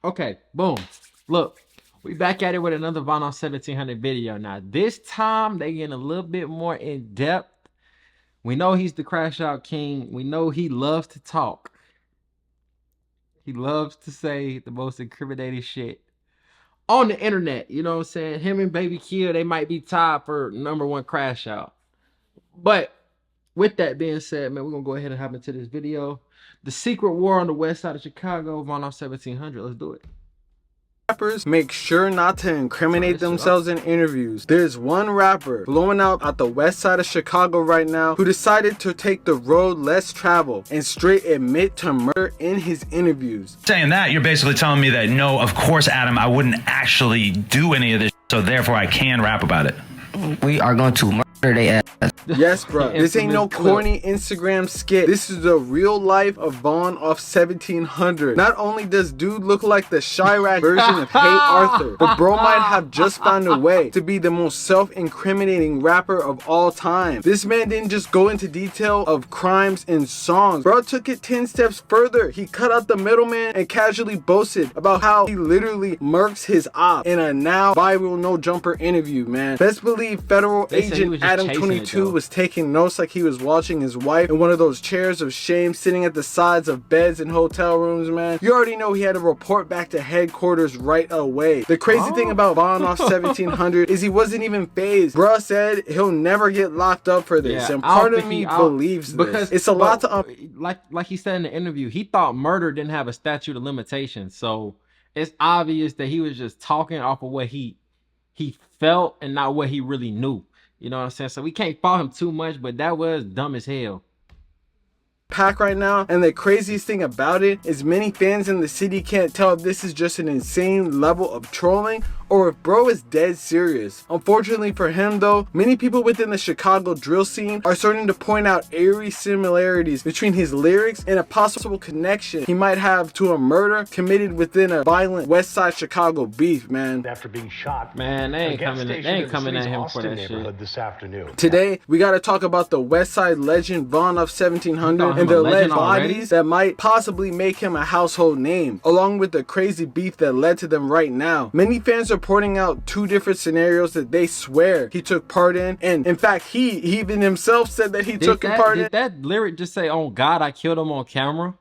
Okay, boom. Look, we back at it with another VONOFF1700 video. Now, this time they getting a little bit more in depth. We know he's the crash out king. We know he loves to talk. He loves to say the most incriminating shit on the internet. You know what I'm saying? Him and Baby Kia, they might be tied for #1 crash out. But with that being said, man, we're gonna go ahead and hop into this video. The secret war on the west side of Chicago, VONOFF1700. Let's do it. Rappers make sure not to incriminate themselves in interviews. There's one rapper blowing out at the west side of Chicago right now who decided to take the road less traveled and straight admit to murder in his interviews. Saying that, you're basically telling me that no, of course, Adam, I wouldn't actually do any of this, so therefore I can rap about it. We are going to murder their ass. Yes, bro. This ain't no corny Instagram skit. This is the real life of VONOFF1700. Not only does dude look like the Chirac version of Hey Arthur, but bro might have just found a way to be the most self-incriminating rapper of all time. This man didn't just go into detail of crimes in songs. Bro took it 10 steps further. He cut out the middleman and casually boasted about how he literally murks his op in a now viral no jumper interview, man. Best believe federal agent Adam 22 was taking notes like he was watching his wife in one of those chairs of shame sitting at the sides of beds in hotel rooms, man. You already know he had to report back to headquarters right away. The crazy thing about VONOFF1700 is he wasn't even fazed. Bruh said he'll never get locked up for this, and part of me believes this. Because it's a lot to like he said in the interview, he thought murder didn't have a statute of limitations. So it's obvious that he was just talking off of what he felt and not what he really knew. You know what I'm saying? So we can't fault him too much, but that was dumb as hell. Pack right now, and the craziest thing about it is many fans in the city can't tell if this is just an insane level of trolling or if bro is dead serious. Unfortunately for him though, many people within the Chicago drill scene are starting to point out eerie similarities between his lyrics and a possible connection he might have to a murder committed within a violent West Side Chicago beef, man. After being shot, man, they ain't coming at him for that shit. This afternoon. Today, we gotta talk about the West Side legend VONOFF1700 and the alleged bodies that might possibly make him a household name, along with the crazy beef that led to them right now. Many fans are pointing out two different scenarios that they swear he took part in, and in fact he even himself said that he took part in. Did that lyric just say, "Oh God, I killed him on camera"?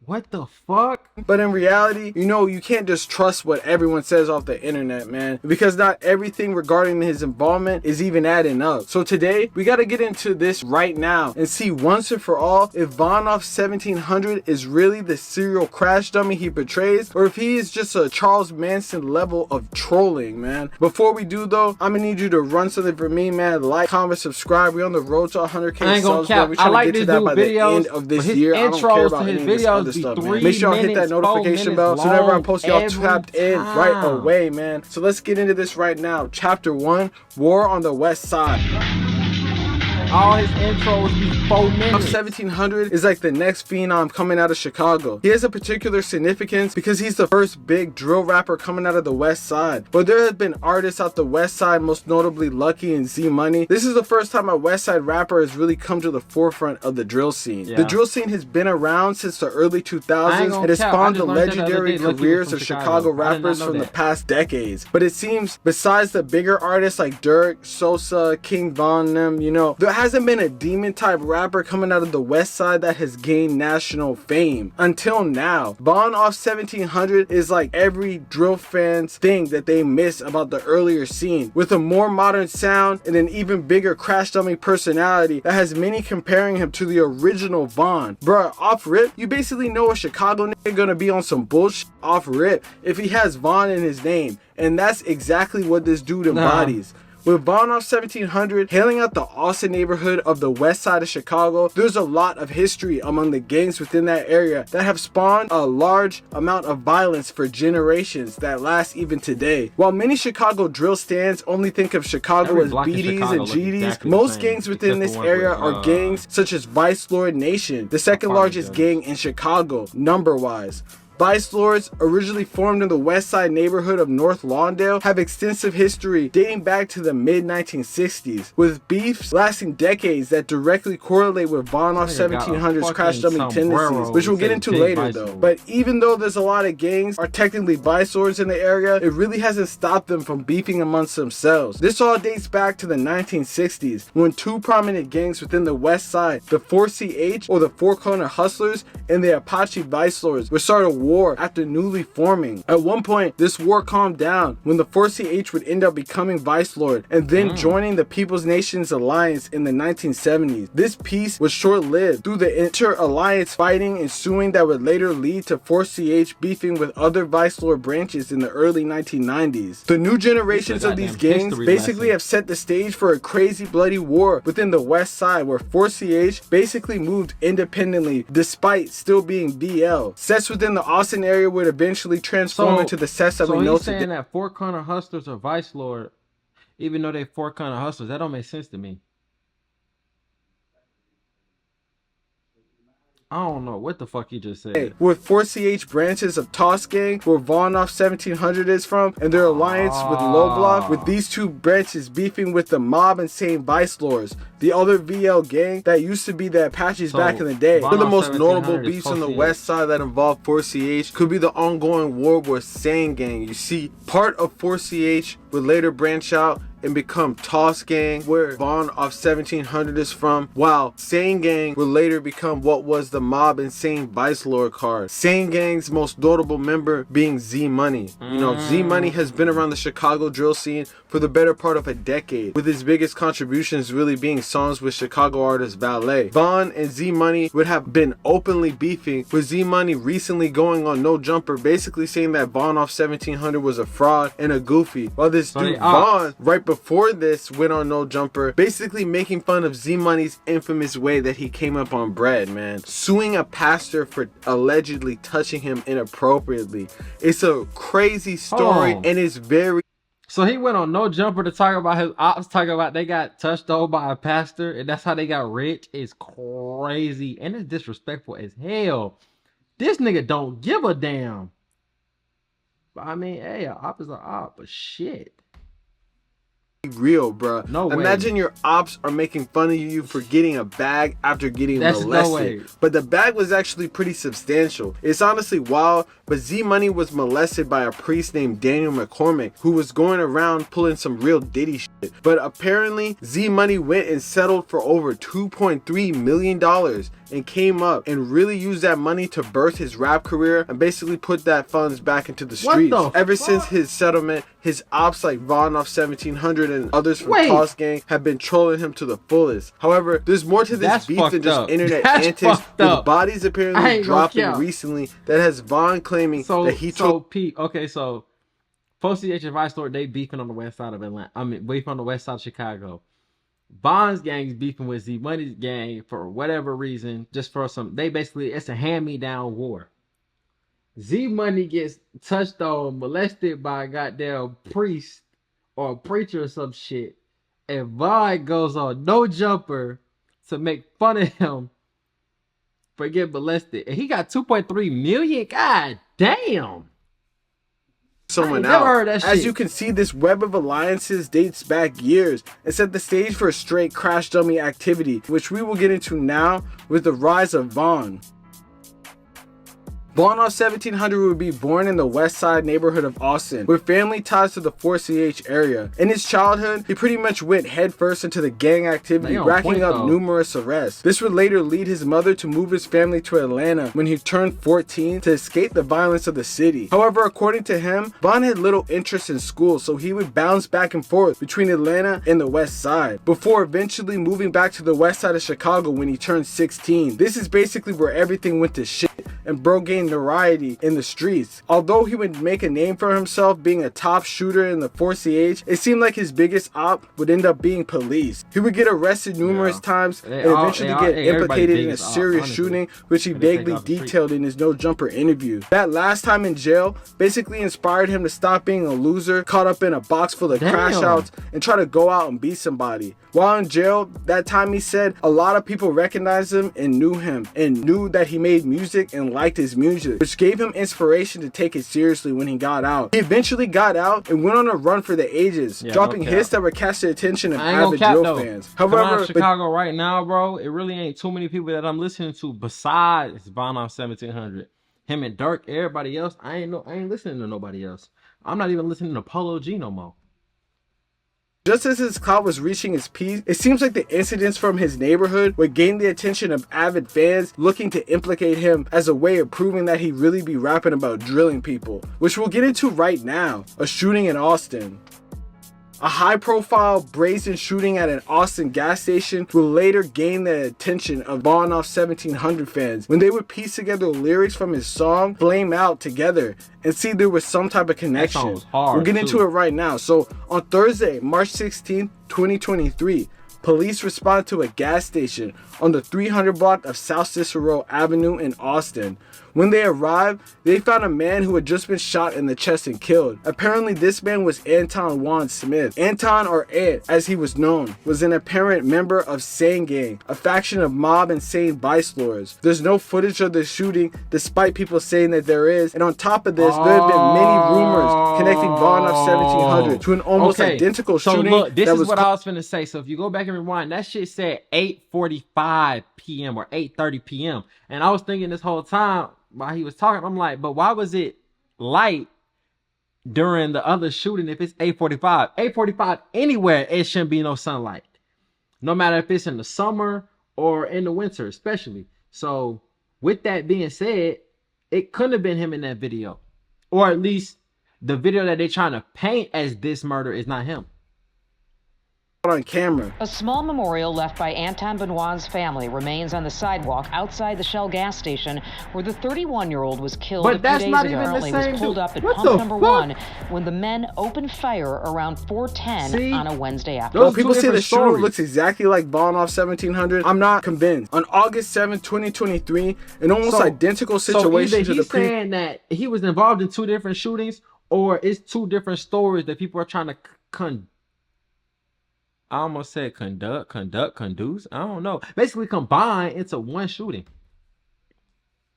What the fuck? But in reality, you know, you can't just trust what everyone says off the internet, man, because not everything regarding his involvement is even adding up. So today, we got to get into this right now and see once and for all if VONOFF1700 is really the serial crash dummy he portrays, or if he is just a Charles Manson level of trolling, man. Before we do though, I'm gonna need you to run something for me, man. Like, comment, subscribe. We're on the road to 100K subs, bro. We're trying to get to that by the end of this year. I don't care about any of this other stuff, man. Make sure y'all hit that notification bell so whenever I post, y'all tapped in right away, man. So let's get into this right now. Chapter 1, War on the West Side. All his intros be 4 minutes. 1700 is like the next phenom coming out of Chicago. He has a particular significance because he's the first big drill rapper coming out of the West Side. But there have been artists out the West Side, most notably Lucky and ZMoney. This is the first time a West Side rapper has really come to the forefront of the drill scene. The drill scene has been around since the early 2000s and has spawned the legendary careers of Chicago rappers from the past decades. But it seems besides the bigger artists like Durk, Sosa, King Von, them, you know, there hasn't been a demon type rapper coming out of the West Side that has gained national fame until now. VONOFF1700 is like every drill fan's thing that they miss about the earlier scene, with a more modern sound and an even bigger crash dummy personality that has many comparing him to the original Von. Bruh, off rip, you basically know a Chicago nigga gonna be on some bullshit off rip if he has Von in his name, and that's exactly what this dude embodies. With VONOFF1700 hailing out the Austin neighborhood of the west side of Chicago, there's a lot of history among the gangs within that area that have spawned a large amount of violence for generations that last even today. While many Chicago drill stands only think of Chicago as BDs and GDs, most gangs within this area are gangs such as Vice Lord Nation, the second largest gang in Chicago, number-wise. Vice lords, originally formed in the west side neighborhood of North Lawndale, have extensive history dating back to the mid-1960s, with beefs lasting decades that directly correlate with VONOFF1700's crash dummy tendencies, which we'll get into later though. But even though there's a lot of gangs are technically vice lords in the area, it really hasn't stopped them from beefing amongst themselves. This all dates back to the 1960s, when two prominent gangs within the west side, the 4CH or the Four Corner Hustlers and the Apache Vice Lords, would start a war after newly forming. At one point, this war calmed down when the 4CH would end up becoming Vice Lord and then joining the People's Nations Alliance in the 1970s. This peace was short-lived through the inter-alliance fighting ensuing that would later lead to 4CH beefing with other Vice Lord branches in the early 1990s. The new generations of these gangs basically have set the stage for a crazy bloody war within the west side where 4CH basically moved independently despite still being VL. Sets within the Austin area would eventually transform into the sets that we know today. So he's saying that Four Corner Hustlers are Vice Lord, even though they Four Corner Hustlers. That don't make sense to me. I don't know what the fuck you just said. With 4CH branches of Toss Gang, where VONOFF1700 is from, and their alliance with Low Block, with these two branches beefing with the Mob Insane Vice Lords, the other VL gang that used to be the Apaches back in the day. One of the most notable beefs on the west side that involved 4CH could be the ongoing war with Sane Gang. You see, part of 4CH would later branch out and become Toss Gang, where VONOFF1700 is from, while Sane Gang would later become what was the Mob Insane Vice Lord card. Sane Gang's most notable member being ZMoney. You know, ZMoney has been around the Chicago drill scene for the better part of a decade, with his biggest contributions really being songs with Chicago artist Valet. Von and ZMoney would have been openly beefing, with ZMoney recently going on No Jumper, basically saying that VONOFF1700 was a fraud and a goofy, while this dude Von, right before this, went on No Jumper, basically making fun of ZMoney's infamous way that he came up on bread, man. Suing a pastor for allegedly touching him inappropriately. It's a crazy story and it's very... So he went on No Jumper to talk about his ops, talking about they got touched on by a pastor, and that's how they got rich. It's crazy, and it's disrespectful as hell. This nigga don't give a damn. But I mean, hey, an op is an op, but shit. Real, bro. No way. Imagine your ops are making fun of you for getting a bag after getting molested. No way. But the bag was actually pretty substantial. It's honestly wild, but ZMoney was molested by a priest named Daniel McCormick, who was going around pulling some real Diddy shit. But apparently, ZMoney went and settled for over $2.3 million and came up and really used that money to birth his rap career and basically put that funds back into the streets. Ever since his settlement, his ops like VONOFF1700 and others from Toss Gang have been trolling him to the fullest. However, there's more to this beef than just internet antics, with bodies apparently dropping recently that has Von claiming that he told Pete. Okay, so 4CH and Vice Lord, they beefing on the west side of Atlanta. I mean, beefing on the west side of Chicago. Bond's gang is beefing with ZMoney's gang for whatever reason, just for some, they basically, it's a hand-me-down war. ZMoney gets touched on, molested by a goddamn priest or a preacher or some shit, and Von goes on No Jumper to make fun of him for getting molested, and he got 2.3 million. God damn. Someone out. As you can see, this web of alliances dates back years and set the stage for a straight crash dummy activity, which we will get into now with the rise of Von. VONOFF1700 would be born in the west side neighborhood of Austin, with family ties to the 4CH area. In his childhood, he pretty much went headfirst into the gang activity, racking up numerous arrests. This would later lead his mother to move his family to Atlanta when he turned 14 to escape the violence of the city. However, according to him, Von had little interest in school, so he would bounce back and forth between Atlanta and the west side, before eventually moving back to the west side of Chicago when he turned 16. This is basically where everything went to shit, and bro gained notoriety in the streets. Although he would make a name for himself being a top shooter in the 4CH, it seemed like his biggest op would end up being police. He would get arrested numerous times and eventually get implicated in a serious shooting, which he vaguely detailed in his No Jumper interview. That last time in jail basically inspired him to stop being a loser, caught up in a box full of crash outs, and try to go out and beat somebody. While in jail, that time he said a lot of people recognized him and knew that he made music and liked his music. music, which gave him inspiration to take it seriously when he got out. He eventually got out and went on a run for the ages, dropping hits that would catch the attention of avid drill fans. However, Chicago right now, bro, it really ain't too many people that I'm listening to besides VONOFF1700. Him and Dirk, everybody else, I ain't listening to nobody else. I'm not even listening to Polo G no more. Just as his clout was reaching its peak, it seems like the incidents from his neighborhood would gain the attention of avid fans looking to implicate him as a way of proving that he really be rapping about drilling people, which we'll get into right now, a shooting in Austin. A high-profile brazen shooting at an Austin gas station will later gain the attention of VONOFF1700 fans when they would piece together lyrics from his song Flame Out together and see there was some type of connection. We'll get into it right now. So on Thursday, March 16th, 2023, police responded to a gas station on the 300 block of South Cicero Avenue in Austin. When they arrived, they found a man who had just been shot in the chest and killed. Apparently, this man was Anton Juan Smith. Anton, or Ant, as he was known, was an apparent member of Sane Gang, a faction of mob and sane vice lords. There's no footage of the shooting, despite people saying that there is. And on top of this, there have been many rumors connecting VONOFF1700 to an almost identical shooting. Look, this is what I was finna say. So if you go back and rewind, that shit said 8:45 p.m. or 8:30 p.m. And I was thinking this whole time while he was talking, I'm like, but why was it light during the other shooting if it's 8:45? 8:45 anywhere, it shouldn't be no sunlight. No matter if it's in the summer or in the winter, especially. So with that being said, it couldn't have been him in that video. Or at least the video that they're trying to paint as this murder is not him. On camera. A small memorial left by Anton Benoit's family remains on the sidewalk outside the Shell gas station where the 31-year-old was killed but a few that's days not ago. Even the Apparently same was pulled up at what pump number fuck? 1 when the men opened fire around 4:10 on a Wednesday afternoon. Well, people say the shooter looks exactly like VONOFF1700. I'm not convinced. On August 7, 2023, an almost identical situation to the he's saying that he was involved in two different shootings, or it's two different stories that people are trying to I almost said conduce. I don't know. Basically combine into one shooting.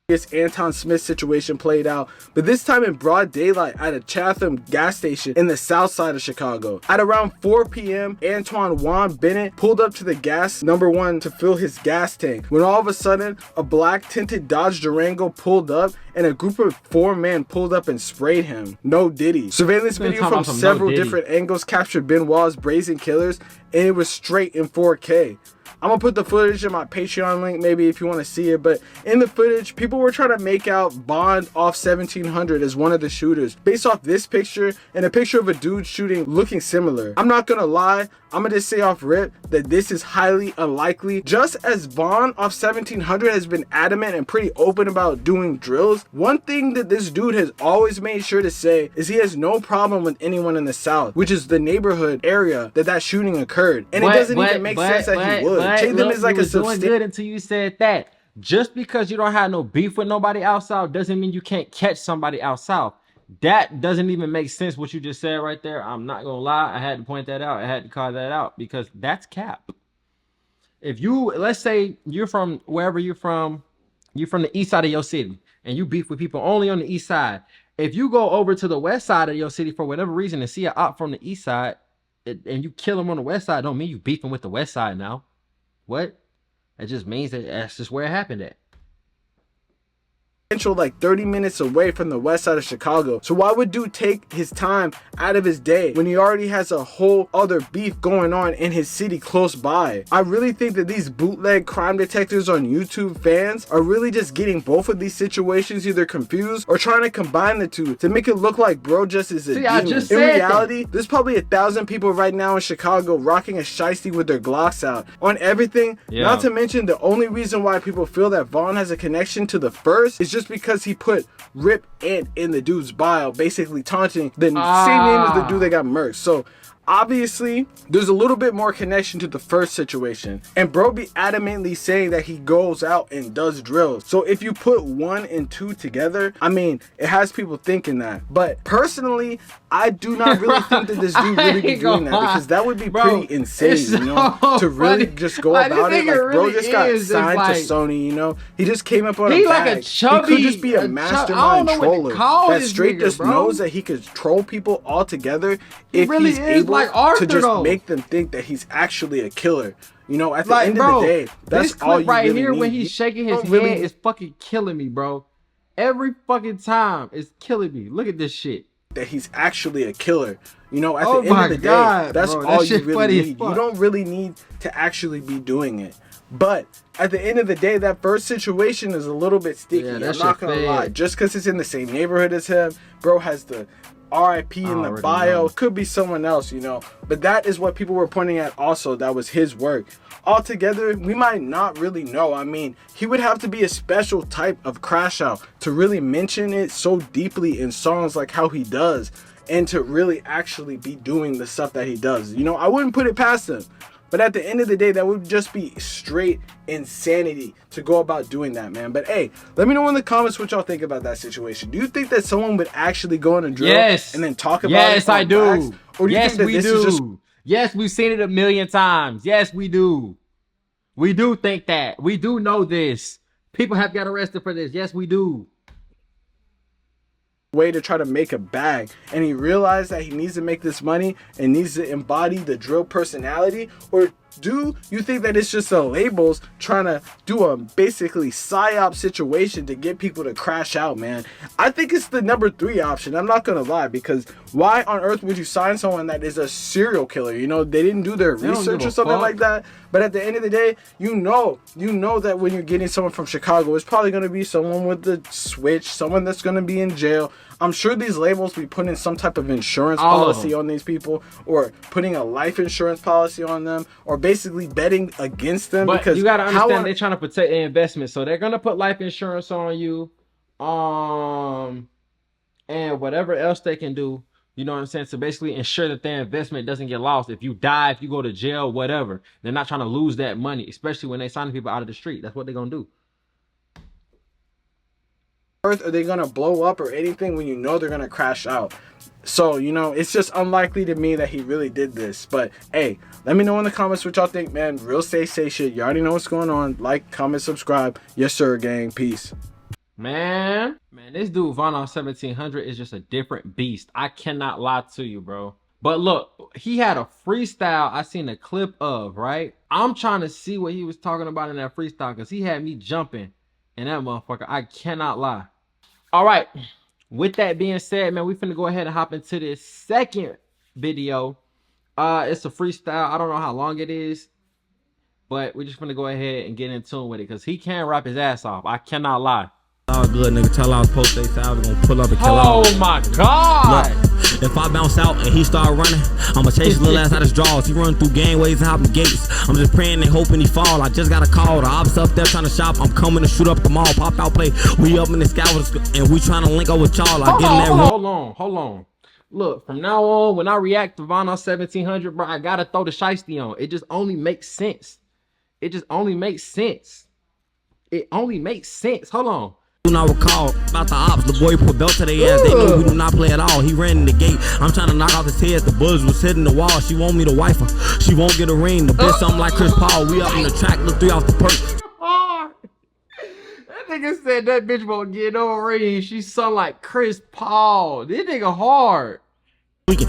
This Anton Smith situation played out, but this time in broad daylight at a Chatham gas station in the south side of Chicago. At around 4 p.m., Antoine Juan Bennett pulled up to the gas number 1 to fill his gas tank, when all of a sudden, a black tinted Dodge Durango pulled up and a group of 4 men pulled up and sprayed him. No Diddy. Surveillance video from several different angles captured Benoit's brazen killers, and it was straight in 4K. I'm gonna put the footage in my Patreon link maybe if you want to see it, but in the footage people were trying to make out VONOFF1700 as one of the shooters based off this picture and a picture of a dude shooting looking similar. I'm not gonna lie, I'm gonna just say off rip that this is highly unlikely. Just as VONOFF1700 has been adamant and pretty open about doing drills, one thing that this dude has always made sure to say is he has no problem with anyone in the South, which is the neighborhood area that shooting occurred. And it doesn't even make sense that he would. Look, is like you was doing good until you said that. Just because you don't have no beef with nobody out south doesn't mean you can't catch somebody out south. That doesn't even make sense what you just said right there. I'm not gonna lie, I had to point that out. I had to call that out because that's cap. If you, let's say you're from wherever you're from the east side of your city and you beef with people only on the east side. If you go over to the west side of your city for whatever reason and see an op from the east side and you kill him on the west side, don't mean you beefing with the west side now. What? It just means that that's just where it happened at. Like 30 minutes away from the west side of Chicago. So why would dude take his time out of his day when he already has a whole other beef going on in his city close by? I really think that these bootleg crime detectives on YouTube fans are really just getting both of these situations either confused or trying to combine the two to make it look like bro just is a demon. In reality, there's probably 1,000 people right now in Chicago rocking a shiesty with their Glocks out on everything. Not to mention the only reason why people feel that Vaughn has a connection to the first is just because he put Rip Ant in the dude's bio, basically taunting the same name as the dude that got murked. So Obviously, there's a little bit more connection to the first situation, and bro be adamantly saying that he goes out and does drills. So if you put 1 and 2 together, I mean, it has people thinking that. But personally, I do not really think that this dude really be doing that, because that would be pretty insane, you know, to really just go about it. Like, bro just got signed to Sony, you know, he just came up on a bag. Like a chubby, he could just be a mastermind troller that straight just knows that he could troll people all together if he's able to just make them think that he's actually a killer. You know, at the end of the day, that's all you really need. This clip right here when he's shaking his head is fucking killing me, bro. Every fucking time it's killing me. Look at this shit. That he's actually a killer. You know, at the end of the day, that's all you really need. You don't really need to actually be doing it. But at the end of the day, that first situation is a little bit sticky. I'm not gonna lie. Just because it's in the same neighborhood as him, bro has the RIP in the bio. Could be someone else, you know. But that is what people were pointing at also. That was his work. Altogether, we might not really know. I mean, he would have to be a special type of crash out to really mention it so deeply in songs like how he does, and to really actually be doing the stuff that he does. You know, I wouldn't put it past him. But at the end of the day, that would just be straight insanity to go about doing that, man. But hey, let me know in the comments what y'all think about that situation. Do you think that someone would actually go on a drill and then talk about it? Yes, I do. Wax? Or do you think that this is just... Yes, we've seen it a million times. Yes, we do. We do think that. We do know this. People have got arrested for this. Yes, we do. Way to try to make a bag, and he realized that he needs to make this money and needs to embody the drill personality? Or do you think that it's just the labels trying to do a basically psyop situation to get people to crash out, man? I think it's the number 3 option. I'm not gonna lie, because why on earth would you sign someone that is a serial killer? You know, they didn't do their research or something like that. But at the end of the day, you know that when you're getting someone from Chicago, it's probably gonna be someone with the switch, someone that's gonna be in jail. I'm sure these labels be putting some type of insurance policy on these people, or putting a life insurance policy on them, or basically betting against them. But because you gotta understand, they're trying to protect their investment, so they're gonna put life insurance on you, and whatever else they can do. You know what I'm saying? So basically ensure that their investment doesn't get lost. If you die, if you go to jail, whatever, they're not trying to lose that money, especially when they sign people out of the street. That's what they're gonna do. Are they gonna blow up or anything when you know they're gonna crash out? So, you know, it's just unlikely to me that he really did this. But hey, let me know in the comments what y'all think, man. Real say shit. You already know what's going on. Like, comment, subscribe. Yes sir, gang. Peace. Man, this dude VONOFF1700 is just a different beast. I cannot lie to you, bro. But look, he had a freestyle I seen a clip of, right? I'm trying to see what he was talking about in that freestyle, because he had me jumping in that motherfucker. I cannot lie. All right, with that being said, man, we finna go ahead and hop into this second video. It's a freestyle. I don't know how long it is, but we're just finna go ahead and get in tune with it, because he can rap his ass off. I cannot lie. All good, nigga. Tell I was post they I was gonna pull up and kill out. Oh my god! Look, if I bounce out and he start running, I'ma chase his little ass out his drawers. He run through gangways and hopping gates. I'm just praying and hoping he fall. I just got a call. The ops up there trying to shop. I'm coming to shoot up the mall. Pop out play. We up in the sky and we trying to link up with y'all. Hold on. Look, from now on, when I react to VONOFF1700, bro, I gotta throw the shiesty on. It just only makes sense. It just only makes sense. It only makes sense. Hold on. Do not recall about the ops. The boy put belt to their ass. They know we do not play at all. He ran in the gate. I'm trying to knock off his head. The bullets was hitting the wall. She want me to wife her. She won't get a ring. The bitch something like Chris Paul. We up in the track. Look 3 off the perk. That nigga said that bitch won't get no ring. She something like Chris Paul. This nigga hard.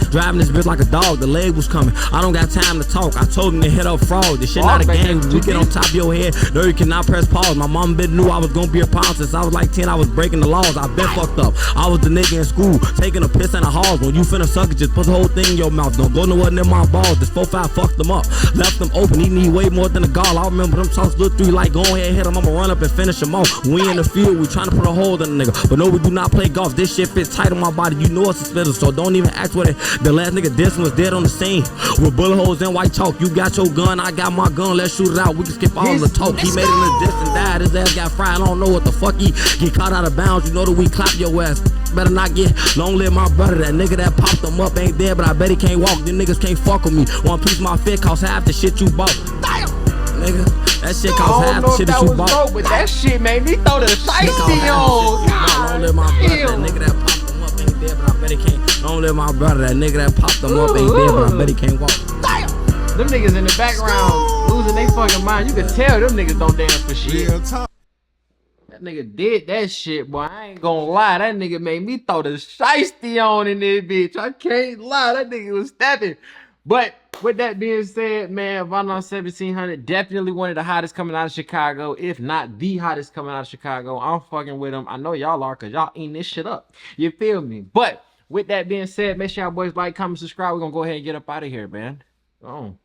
Driving this bitch like a dog, the leg was coming. I don't got time to talk. I told him to hit up fraud. This shit not a game. We get on top of your head. No, you cannot press pause. My mom been knew I was gonna be a pound since I was like 10. I was breaking the laws. I been fucked up. I was the nigga in school, taking a piss in the halls. When you finna suck it, just put the whole thing in your mouth. Don't go nowhere near my balls. This 4-5 fucked them up. Left them open. He need way more than a gall. I remember them talks look through like go ahead, hit him. I'ma run up and finish him off. We in the field, we trying to put a hold on the nigga. But no, we do not play golf. This shit fits tight on my body. You know it's suspicious, so don't even ask what it. The last nigga this was dead on the scene with bullet holes and white chalk. You got your gun, I got my gun. Let's shoot it out. We can skip all the talk. He made it in the distance, died. His ass got fried. I don't know what the fuck he get caught out of bounds. You know that we clap your ass. better not get long live my brother. That nigga that popped them up ain't there, but I bet he can't walk. Them niggas can't fuck with me. One piece of my fit cost half the shit you bought. Damn, nigga, that shit cost half the shit that you bought. Dope, but that shit made me throw the shiesty on. Long live my brother. That nigga that popped them up ain't there, but I bet he can't. Long live my brother. That nigga that popped them up ain't there, but I bet he can't walk. Damn. Them niggas in the background losing their fucking mind. You can tell them niggas don't dance for shit. That nigga did that shit, boy. I ain't gonna lie. That nigga made me throw the shiesty on in this bitch. I can't lie. That nigga was stepping. But with that being said, man, VONOFF1700 definitely one of the hottest coming out of Chicago, if not the hottest coming out of Chicago. I'm fucking with him. I know y'all are, because y'all eating this shit up. You feel me? But with that being said, make sure y'all boys like, comment, subscribe. We're gonna go ahead and get up out of here, man. Oh.